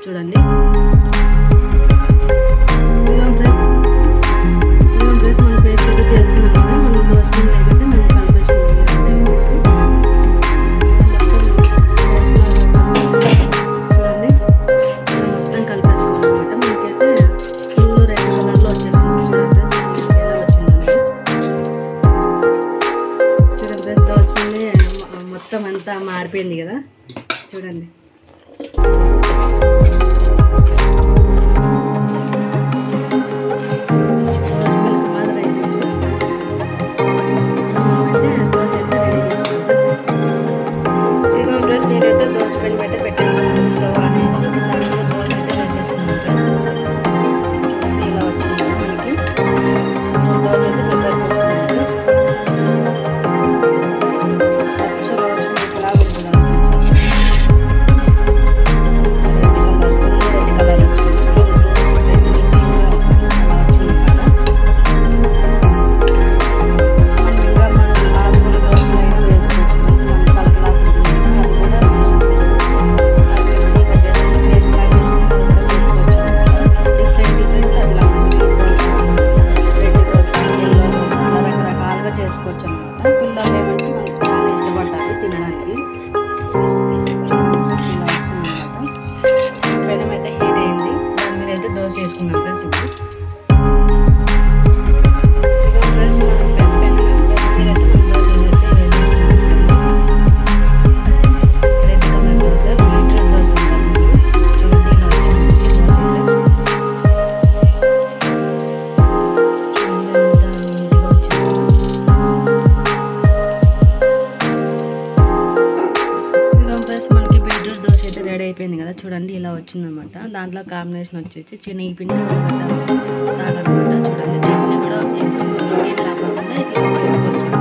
చూడండి మనం పేస్ట్ అయితే చేసుకున్నాం కదా, మనం దోశ పిండి లేకపోతే మనం కలిపేసుకుంటాం. చూడండి మొత్తం కలిపేసుకోవాలన్నమాట. మనకైతే ఫుల్ రెడ్ కలర్లో వచ్చేసింది. చూడండి ఎలా వచ్చిందండి. చూడండి దోశ పిండి మొత్తం అంతా మారిపోయింది కదా. చూడండి నేనైతే దోశ పిండి అయితే పెట్టేసుకున్నాను. స్టవ్ ఆన్ చేసి దాని మీద దోశ అయితే వేసేసుకున్నాను ఫ్రెండ్స్. ఇలా వచ్చింది మనకి దోశ అయితే ప్రిపేర్ చేసుకున్నాను ఫ్రెండ్స్. పచ్చ రోజు మనకి ఎలా ఉంటున్నాను రెడ్ కలర్ వచ్చింది. అలా వచ్చింది కదా. ఇంకా మనం ఆకుకూర దోశలు అయినా వేసుకోవచ్చు ఫ్రెండ్స్. మనం కలకలాగా చేసుకోవచ్చు అనమాట. పిల్లలు ఏమంటే మనకు చాలా ఇష్టపడతారు తినడానికి. ఇలా వచ్చిందనమాట. పెనం అయితే హీట్ అయింది. దాని మీద అయితే దోశ వేసుకున్నాం ఫ్రెండ్స్. ఇప్పుడు ఫ్రెండ్స్ మనం పెనం మీద అయితే మనం దోశ అయితే red colour dosa, beetroot dosa ఉంటుంది. చూడండి ఇలా వచ్చింది దోశ అయితే రెడీ అయిపోయింది కదా. చూడండి ఇలా వచ్చిందనమాట. దాంట్లో కాంబినేషన్ వచ్చేసి శనగపిండి సాగనమాట. చూడండి చట్నీ కూడా నీళ్ళు లేకుండా ఇట్లా చేసుకోవచ్చు.